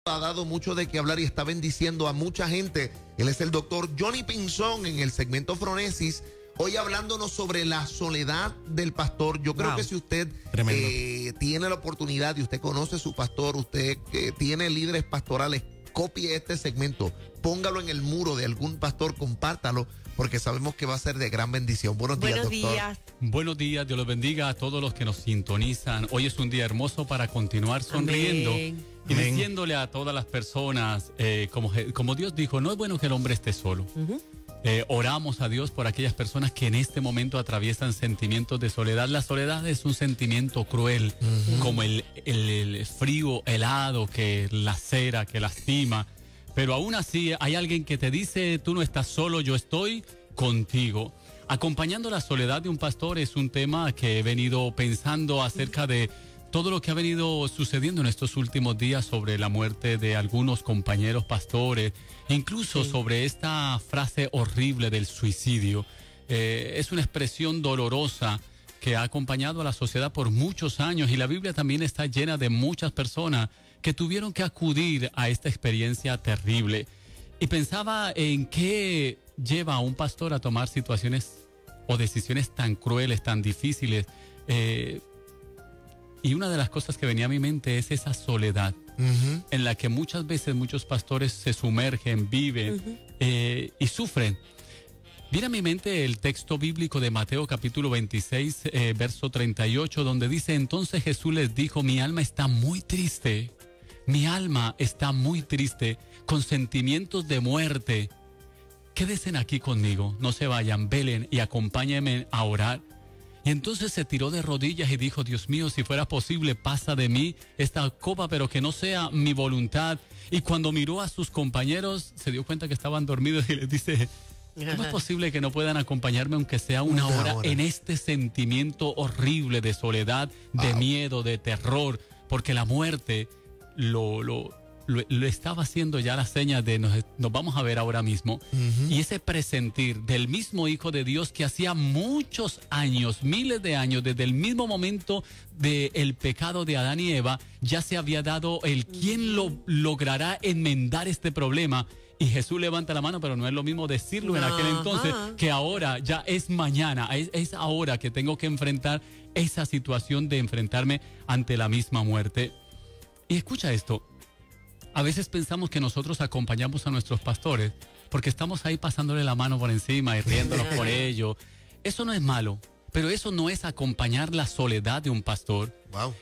Ha dado mucho de qué hablar y está bendiciendo a mucha gente. Él es el doctor Johnny Pinzón en el segmento Fronesis. Hoy hablándonos sobre la soledad del pastor. Yo creo que si usted tiene la oportunidad y usted conoce a su pastor, usted tiene líderes pastorales, copie este segmento, póngalo en el muro de algún pastor, compártalo, porque sabemos que va a ser de gran bendición. Buenos días, doctor. Buenos días, Dios los bendiga a todos los que nos sintonizan. Hoy es un día hermoso para continuar sonriendo. Amén. Y diciéndole a todas las personas, como Dios dijo, no es bueno que el hombre esté solo. Oramos a Dios por aquellas personas que en este momento atraviesan sentimientos de soledad. La soledad es un sentimiento cruel, como el frío helado que lacera, que lastima. Pero aún así hay alguien que te dice, tú no estás solo, yo estoy contigo. Acompañando la soledad de un pastor es un tema que he venido pensando acerca de todo lo que ha venido sucediendo en estos últimos días sobre la muerte de algunos compañeros pastores, incluso sobre esta frase horrible del suicidio. Es una expresión dolorosa que ha acompañado a la sociedad por muchos años, y la Biblia también está llena de muchas personas que tuvieron que acudir a esta experiencia terrible. Y pensaba en qué lleva a un pastor a tomar situaciones o decisiones tan crueles, tan difíciles. Y una de las cosas que venía a mi mente es esa soledad en la que muchas veces muchos pastores se sumergen, viven y sufren. Viene a mi mente el texto bíblico de Mateo capítulo 26, verso 38, donde dice: entonces Jesús les dijo, mi alma está muy triste, con sentimientos de muerte. Quédense aquí conmigo, no se vayan, velen y acompáñenme a orar. Y entonces se tiró de rodillas y dijo, Dios mío, si fuera posible, pasa de mí esta copa, pero que no sea mi voluntad. Y cuando miró a sus compañeros, se dio cuenta que estaban dormidos y les dice, ¿cómo es posible que no puedan acompañarme aunque sea una hora en este sentimiento horrible de soledad, de miedo, de terror? Porque la muerte lo estaba haciendo ya la seña de nos vamos a ver ahora mismo. Y ese presentir del mismo Hijo de Dios que hacía muchos años, miles de años, desde el mismo momento del pecado de Adán y Eva, ya se había dado el quién lo logrará enmendar este problema. Y Jesús levanta la mano, pero no es lo mismo decirlo en aquel entonces que ahora. Ya es mañana, es ahora que tengo que enfrentar esa situación de enfrentarme ante la misma muerte. Y escucha esto. A veces pensamos que nosotros acompañamos a nuestros pastores porque estamos ahí pasándole la mano por encima y riéndonos por ello. Eso no es malo, pero eso no es acompañar la soledad de un pastor.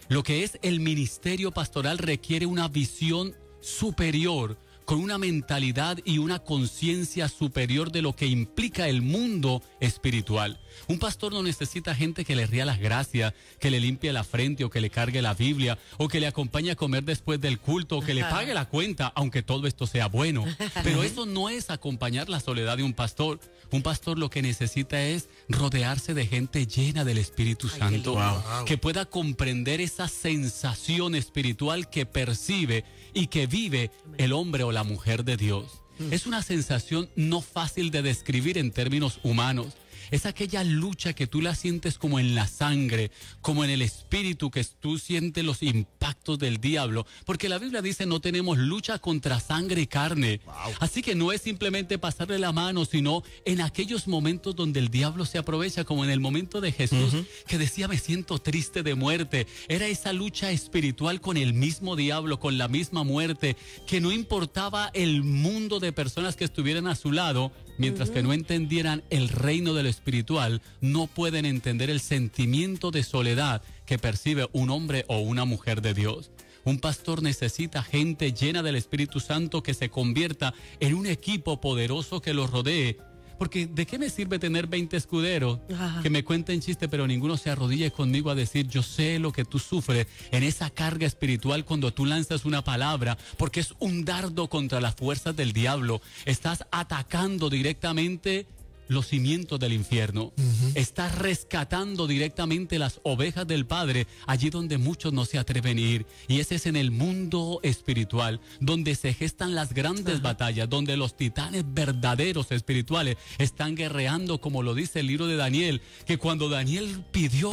Lo que es el ministerio pastoral requiere una visión superior, con una mentalidad y una conciencia superior de lo que implica el mundo espiritual. Un pastor no necesita gente que le ría las gracias, que le limpie la frente o que le cargue la Biblia o que le acompañe a comer después del culto o que le pague la cuenta, aunque todo esto sea bueno. Pero eso no es acompañar la soledad de un pastor. Un pastor lo que necesita es rodearse de gente llena del Espíritu Santo, que pueda comprender esa sensación espiritual que percibe y que vive el hombre o la mujer de Dios. Es una sensación no fácil de describir en términos humanos. Es aquella lucha que tú la sientes como en la sangre, como en el espíritu, que tú sientes los impactos del diablo. Porque la Biblia dice, no tenemos lucha contra sangre y carne. Así que no es simplemente pasarle la mano, sino en aquellos momentos donde el diablo se aprovecha, como en el momento de Jesús, que decía, me siento triste de muerte. Era esa lucha espiritual con el mismo diablo, con la misma muerte, que no importaba el mundo de personas que estuvieran a su lado, mientras que no entendieran el reino de lo espiritual, no pueden entender el sentimiento de soledad que percibe un hombre o una mujer de Dios. Un pastor necesita gente llena del Espíritu Santo que se convierta en un equipo poderoso que lo rodee. Porque ¿de qué me sirve tener 20 escuderos que me cuenten chiste, pero ninguno se arrodille conmigo a decir, yo sé lo que tú sufres en esa carga espiritual cuando tú lanzas una palabra? Porque es un dardo contra las fuerzas del diablo. Estás atacando directamente los cimientos del infierno. Está rescatando directamente las ovejas del Padre allí donde muchos no se atreven a ir. Y ese es en el mundo espiritual, donde se gestan las grandes batallas, donde los titanes verdaderos espirituales están guerreando, como lo dice el libro de Daniel, que cuando Daniel pidió,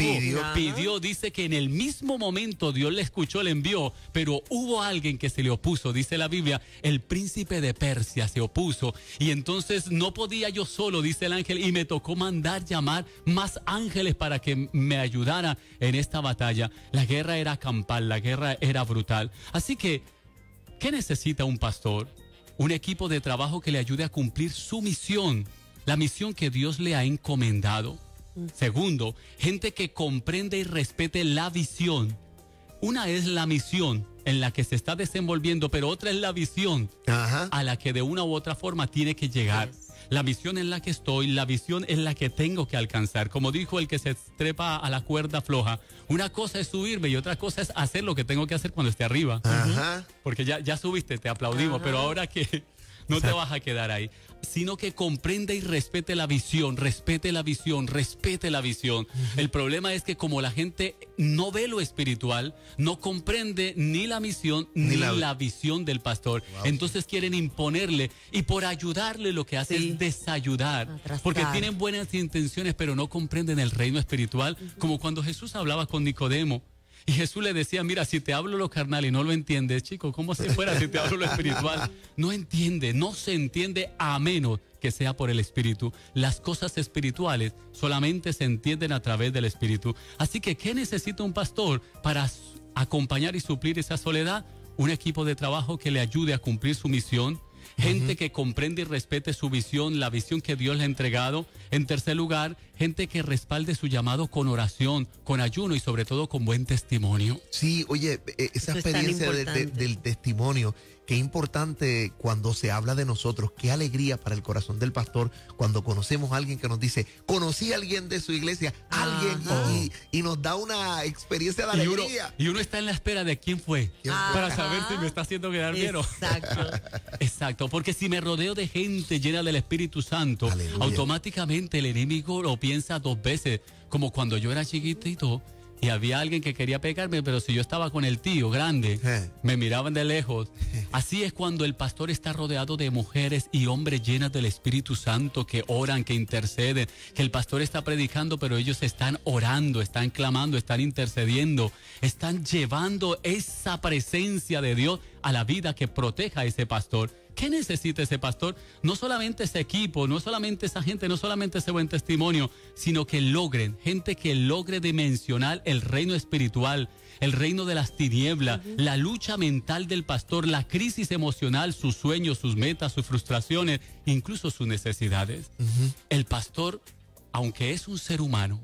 dice que en el mismo momento Dios le escuchó, le envió, pero hubo alguien que se le opuso. Dice la Biblia, el príncipe de Persia se opuso, y entonces no podía yo solo, dice el ángel, y me tocó mandar llamar más ángeles para que me ayudaran en esta batalla. La guerra era campal, la guerra era brutal. Así que, ¿qué necesita un pastor? Un equipo de trabajo que le ayude a cumplir su misión, la misión que Dios le ha encomendado. Segundo, gente que comprende y respete la visión. Una es la misión en la que se está desenvolviendo, pero otra es la visión a la que de una u otra forma tiene que llegar. La visión en la que estoy, la visión en la que tengo que alcanzar. Como dijo el que se trepa a la cuerda floja, una cosa es subirme y otra cosa es hacer lo que tengo que hacer cuando esté arriba. Porque ya subiste, te aplaudimos, pero ahora que no te vas a quedar ahí, sino que comprenda y respete la visión, respete la visión, respete la visión. El problema es que como la gente no ve lo espiritual, no comprende ni la misión ni la visión del pastor. Entonces quieren imponerle, y por ayudarle lo que hace es desayudar, porque tienen buenas intenciones pero no comprenden el reino espiritual, como cuando Jesús hablaba con Nicodemo. Y Jesús le decía, mira, si te hablo lo carnal y no lo entiendes, chico, ¿cómo se fuera si te hablo lo espiritual? No entiende, no se entiende a menos que sea por el Espíritu. Las cosas espirituales solamente se entienden a través del Espíritu. Así que, ¿qué necesita un pastor para acompañar y suplir esa soledad? Un equipo de trabajo que le ayude a cumplir su misión. Gente que comprende y respete su visión, la visión que Dios le ha entregado. En tercer lugar, gente que respalde su llamado con oración, con ayuno y sobre todo con buen testimonio. Sí, oye, esa experiencia del testimonio, qué importante cuando se habla de nosotros, qué alegría para el corazón del pastor cuando conocemos a alguien que nos dice, conocí a alguien de su iglesia, y nos da una experiencia de alegría. Y uno está en la espera de quién fue, para saber si me está haciendo quedar bien. Exacto, porque si me rodeo de gente llena del Espíritu Santo, automáticamente el enemigo lo piensa dos veces, como cuando yo era chiquitito y había alguien que quería pegarme, pero si yo estaba con el tío grande, me miraban de lejos. Así es cuando el pastor está rodeado de mujeres y hombres llenas del Espíritu Santo que oran, que interceden, que el pastor está predicando, pero ellos están orando, están clamando, están intercediendo, están llevando esa presencia de Dios a la vida que proteja a ese pastor. ¿Qué necesita ese pastor? No solamente ese equipo, no solamente esa gente, no solamente ese buen testimonio, sino que logren, gente que logre dimensionar el reino espiritual, el reino de las tinieblas, la lucha mental del pastor, la crisis emocional, sus sueños, sus metas, sus frustraciones, incluso sus necesidades. El pastor, aunque es un ser humano,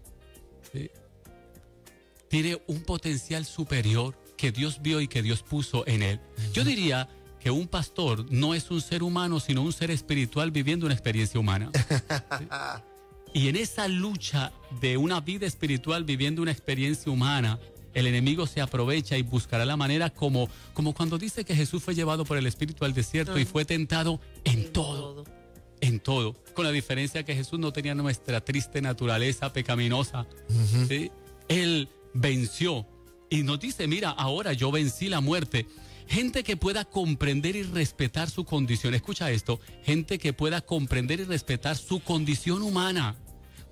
¿sí?, tiene un potencial superior que Dios vio y que Dios puso en él. Yo diría que un pastor no es un ser humano, sino un ser espiritual viviendo una experiencia humana. ¿Sí? Y en esa lucha de una vida espiritual viviendo una experiencia humana, el enemigo se aprovecha y buscará la manera como cuando dice que Jesús fue llevado por el Espíritu al desierto y fue tentado en todo. En todo. Con la diferencia que Jesús no tenía nuestra triste naturaleza pecaminosa. ¿Sí? Él venció y nos dice, mira, ahora yo vencí la muerte. Gente que pueda comprender y respetar su condición. Escucha esto. Gente que pueda comprender y respetar su condición humana,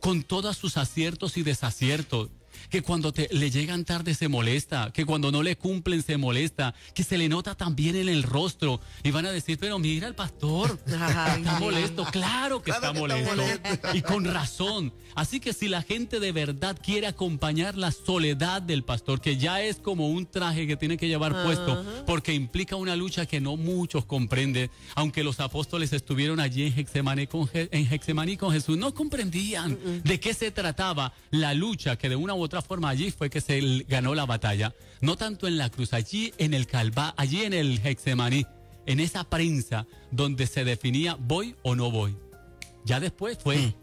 con todos sus aciertos y desaciertos. Que cuando le llegan tarde se molesta, que cuando no le cumplen se molesta, que se le nota también en el rostro. Y van a decir, pero mira el pastor, está molesto. Claro que está molesto. Y con razón. Así que si la gente de verdad quiere acompañar la soledad del pastor, que ya es como un traje que tiene que llevar puesto, porque implica una lucha que no muchos comprenden, aunque los apóstoles estuvieron allí en Getsemaní con Jesús, no comprendían de qué se trataba la lucha, que de una u otra forma allí fue que se ganó la batalla. No tanto en la cruz, allí en el Calvario, allí en el Getsemaní, en esa prensa donde se definía voy o no voy. Ya después fue.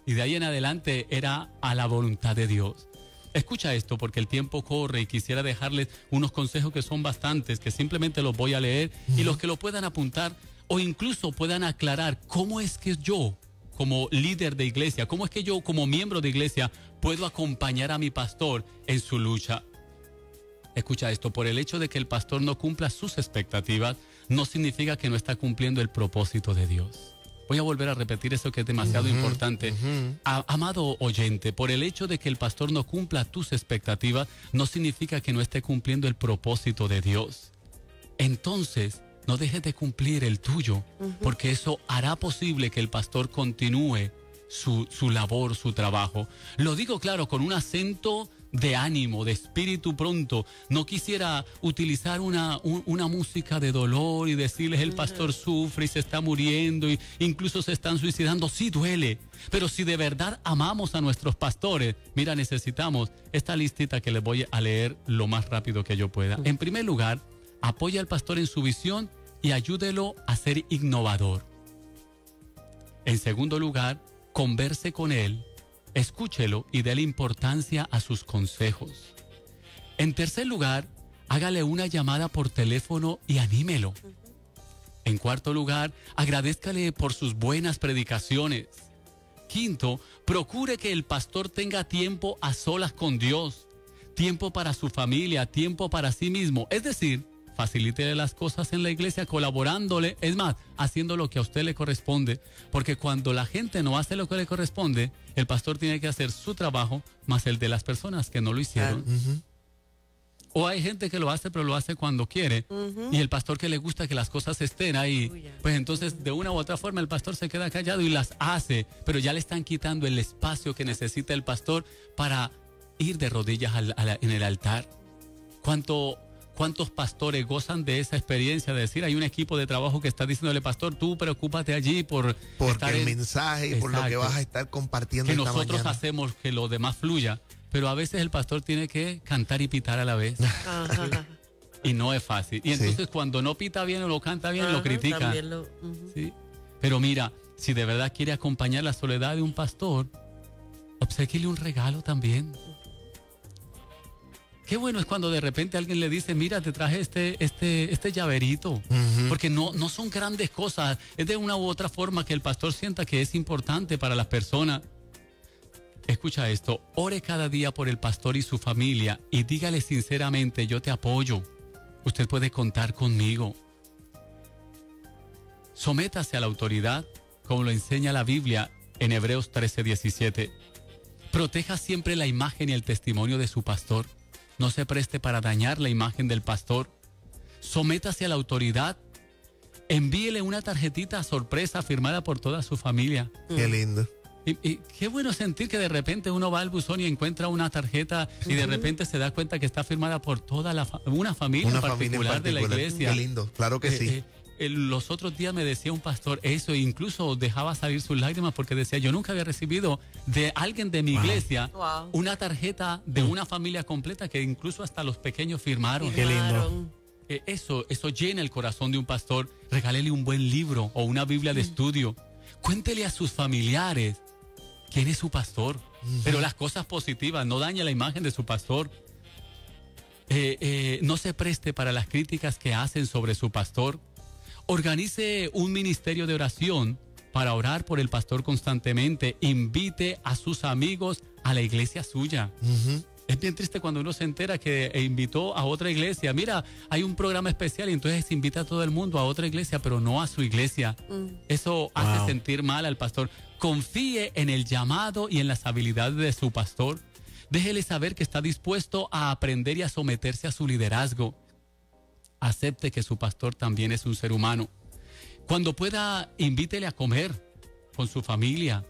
Y de ahí en adelante era a la voluntad de Dios. Escucha esto porque el tiempo corre y quisiera dejarles unos consejos que son bastantes, que simplemente los voy a leer y los que lo puedan apuntar o incluso puedan aclarar cómo es que yo como líder de iglesia, cómo es que yo como miembro de iglesia puedo acompañar a mi pastor en su lucha? Escucha esto, por el hecho de que el pastor no cumpla sus expectativas, no significa que no está cumpliendo el propósito de Dios. Voy a volver a repetir eso que es demasiado importante. Amado oyente, por el hecho de que el pastor no cumpla tus expectativas, no significa que no esté cumpliendo el propósito de Dios. Entonces, no dejes de cumplir el tuyo, porque eso hará posible que el pastor continúe su labor, su trabajo. Lo digo claro, con un acento de ánimo, de espíritu pronto. No quisiera utilizar una música de dolor y decirles el pastor sufre y se está muriendo y incluso se están suicidando. Sí duele, pero si de verdad amamos a nuestros pastores, mira, necesitamos esta listita que les voy a leer lo más rápido que yo pueda. En primer lugar, apoya al pastor en su visión y ayúdelo a ser innovador. En segundo lugar, converse con él, escúchelo y déle importancia a sus consejos. En tercer lugar, hágale una llamada por teléfono y anímelo. En cuarto lugar, agradézcale por sus buenas predicaciones. Quinto, procure que el pastor tenga tiempo a solas con Dios, tiempo para su familia, tiempo para sí mismo. Es decir, facilítele las cosas en la iglesia colaborándole, es más, haciendo lo que a usted le corresponde, porque cuando la gente no hace lo que le corresponde, el pastor tiene que hacer su trabajo más el de las personas que no lo hicieron. O hay gente que lo hace, pero lo hace cuando quiere, y el pastor que le gusta que las cosas estén ahí, pues entonces de una u otra forma el pastor se queda callado y las hace, pero ya le están quitando el espacio que necesita el pastor para ir de rodillas en el altar. ¿Cuántos pastores gozan de esa experiencia de decir, hay un equipo de trabajo que está diciéndole, pastor, tú preocúpate allí por el mensaje y por lo que vas a estar compartiendo que esta nosotros mañana hacemos que lo demás fluya, pero a veces el pastor tiene que cantar y pitar a la vez. Y no es fácil. Y entonces cuando no pita bien o lo canta bien, lo critican. ¿Sí? Pero mira, si de verdad quiere acompañar la soledad de un pastor, obséquiele un regalo también. Qué bueno es cuando de repente alguien le dice, mira, te traje este llaverito. Porque no son grandes cosas. Es de una u otra forma que el pastor sienta que es importante para las personas. Escucha esto. Ore cada día por el pastor y su familia y dígale sinceramente, yo te apoyo. Usted puede contar conmigo. Sométase a la autoridad, como lo enseña la Biblia en Hebreos 13:17. Proteja siempre la imagen y el testimonio de su pastor. No se preste para dañar la imagen del pastor. Sométase a la autoridad. Envíele una tarjetita sorpresa firmada por toda su familia. Qué lindo. Y qué bueno sentir que de repente uno va al buzón y encuentra una tarjeta y de repente se da cuenta que está firmada por toda una familia en particular de la iglesia. Qué lindo, claro que sí. Los otros días me decía un pastor eso, e incluso dejaba salir sus lágrimas porque decía, yo nunca había recibido de alguien de mi iglesia una tarjeta de una familia completa que incluso hasta los pequeños firmaron. Qué lindo. Eso llena el corazón de un pastor. Regálele un buen libro o una Biblia de estudio. Cuéntele a sus familiares quién es su pastor. Pero las cosas positivas, no dañe la imagen de su pastor. No se preste para las críticas que hacen sobre su pastor. Organice un ministerio de oración para orar por el pastor constantemente. Invite a sus amigos a la iglesia suya. Es bien triste cuando uno se entera que invitó a otra iglesia. Mira, hay un programa especial y entonces invita a todo el mundo a otra iglesia, pero no a su iglesia. Eso hace sentir mal al pastor. Confíe en el llamado y en las habilidades de su pastor. Déjele saber que está dispuesto a aprender y a someterse a su liderazgo. Acepte que su pastor también es un ser humano. Cuando pueda, invítele a comer con su familia.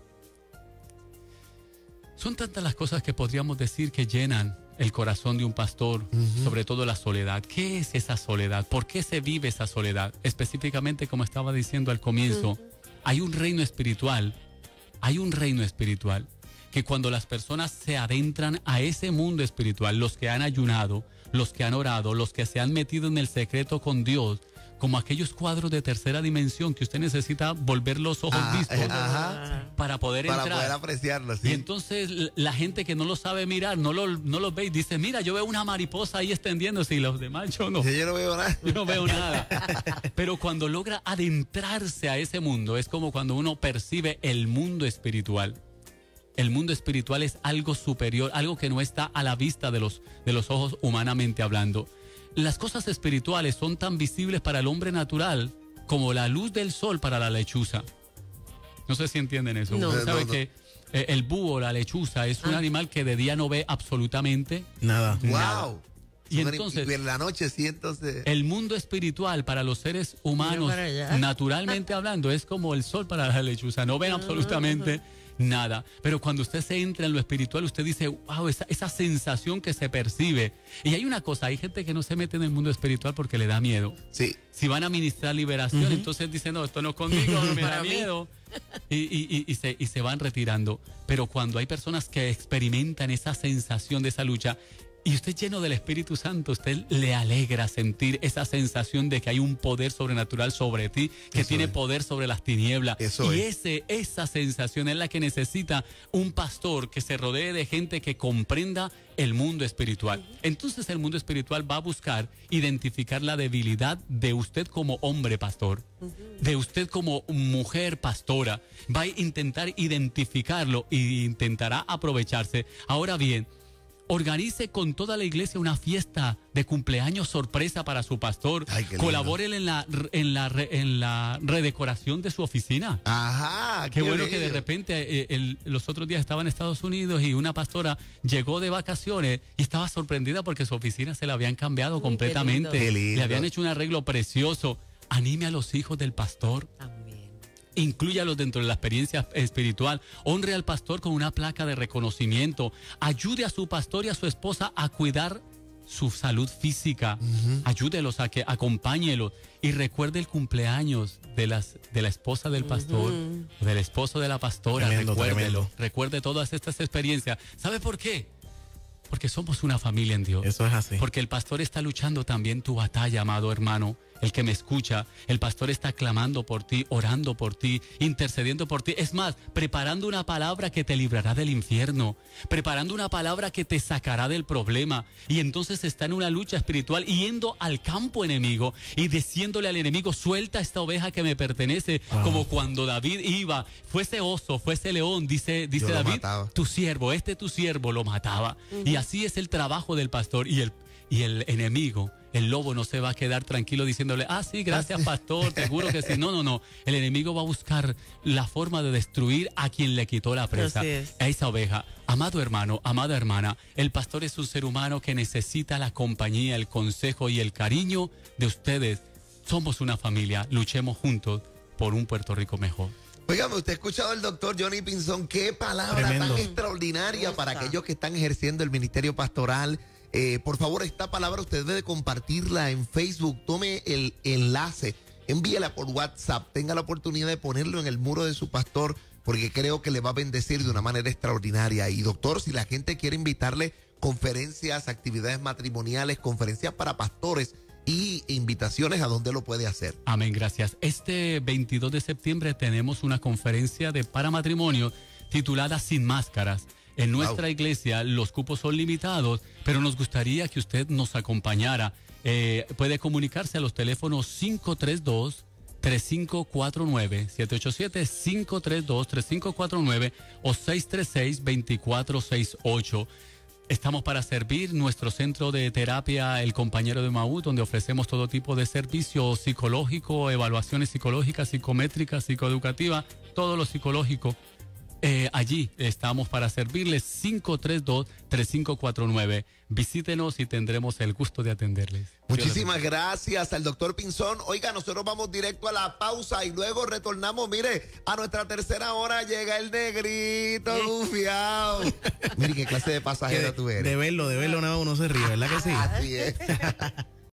Son tantas las cosas que podríamos decir que llenan el corazón de un pastor, sobre todo la soledad. ¿Qué es esa soledad? ¿Por qué se vive esa soledad? Específicamente, como estaba diciendo al comienzo, hay un reino espiritual que cuando las personas se adentran a ese mundo espiritual, los que han ayunado, los que han orado, los que se han metido en el secreto con Dios, como aquellos cuadros de tercera dimensión que usted necesita volver los ojos vistos para poder entrar. Para poder apreciarlo, sí. Y entonces la gente que no lo sabe mirar, no lo ve y dice, mira, yo veo una mariposa ahí extendiéndose y los demás yo no. Yo no veo nada. Yo no veo nada. Pero cuando logra adentrarse a ese mundo, es como cuando uno percibe el mundo espiritual. El mundo espiritual es algo superior, algo que no está a la vista de los ojos humanamente hablando. Las cosas espirituales son tan visibles para el hombre natural como la luz del sol para la lechuza. No sé si entienden eso. No. Usted sabe que el búho, la lechuza, es un animal que de día no ve absolutamente nada. ¡Wow! Y entonces, en la noche sí, entonces... el mundo espiritual para los seres humanos, naturalmente hablando, es como el sol para la lechuza. No ven absolutamente nada. Pero cuando usted se entra en lo espiritual, usted dice, wow, esa sensación que se percibe. Y hay una cosa, hay gente que no se mete en el mundo espiritual porque le da miedo. Sí. Si van a ministrar liberación, entonces dicen, no, esto no es conmigo, no me da miedo. Y se van retirando. Pero cuando hay personas que experimentan esa sensación de esa lucha, y usted lleno del Espíritu Santo, usted le alegra sentir esa sensación de que hay un poder sobrenatural sobre ti, que tiene poder sobre las tinieblas. Esa sensación es la que necesita un pastor que se rodee de gente que comprenda el mundo espiritual. Entonces el mundo espiritual va a buscar identificar la debilidad de usted como hombre pastor, de usted como mujer pastora. Va a intentar identificarlo e intentará aprovecharse. Ahora bien, organice con toda la iglesia una fiesta de cumpleaños sorpresa para su pastor. Colabore en la redecoración de su oficina. Ajá. Qué bueno que de repente los otros días estaba en Estados Unidos y una pastora llegó de vacaciones y estaba sorprendida porque su oficina se la habían cambiado completamente. Qué lindo. Le habían hecho un arreglo precioso. Anime a los hijos del pastor. Inclúyalos dentro de la experiencia espiritual. Honre al pastor con una placa de reconocimiento. Ayude a su pastor y a su esposa a cuidar su salud física. Ayúdelos a que acompáñelos. Y recuerde el cumpleaños de la esposa del pastor, del esposo de la pastora. Recuérdelo. Recuerde todas estas experiencias. ¿Sabe por qué? Porque somos una familia en Dios. Eso es así. Porque el pastor está luchando también tu batalla, amado hermano. El que me escucha, el pastor está clamando por ti, orando por ti, intercediendo por ti. Es más, preparando una palabra que te librará del infierno, preparando una palabra que te sacará del problema. Y entonces está en una lucha espiritual, yendo al campo enemigo y diciéndole al enemigo, suelta esta oveja que me pertenece. Como cuando David iba, fuese oso, fuese león, dice David, tu siervo lo mataba. Y así es el trabajo del pastor. Y el enemigo, el lobo, no se va a quedar tranquilo diciéndole, sí, gracias pastor, seguro que sí. No. El enemigo va a buscar la forma de destruir a quien le quitó la presa, a esa oveja. Amado hermano, amada hermana, el pastor es un ser humano que necesita la compañía, el consejo y el cariño de ustedes. Somos una familia, luchemos juntos por un Puerto Rico mejor. Óigame, usted ha escuchado al doctor Johnny Pinzón. Qué palabra tan extraordinaria para aquellos que están ejerciendo el ministerio pastoral. Por favor, esta palabra usted debe compartirla en Facebook. Tome el enlace, envíela por WhatsApp. Tenga la oportunidad de ponerlo en el muro de su pastor, porque creo que le va a bendecir de una manera extraordinaria. Y doctor, si la gente quiere invitarle conferencias, actividades matrimoniales, conferencias para pastores y invitaciones, ¿a dónde lo puede hacer? Amén, gracias. Este 22 de septiembre tenemos una conferencia para matrimonio titulada Sin Máscaras. En nuestra iglesia los cupos son limitados, pero nos gustaría que usted nos acompañara. Puede comunicarse a los teléfonos 532-3549, 787-532-3549 o 636-2468. Estamos para servir. Nuestro centro de terapia, El Compañero de Maús, donde ofrecemos todo tipo de servicio psicológico, evaluaciones psicológicas, psicométricas, psicoeducativas, todo lo psicológico. Allí estamos para servirles. 532-3549. Visítenos y tendremos el gusto de atenderles. Muchísimas gracias al doctor Pinzón. Oiga, nosotros vamos directo a la pausa y luego retornamos. Mire, a nuestra tercera hora llega el negrito gufiao. Mire qué clase de pasajero tú eres. De verlo nada uno se ríe, ¿verdad que sí? Así es.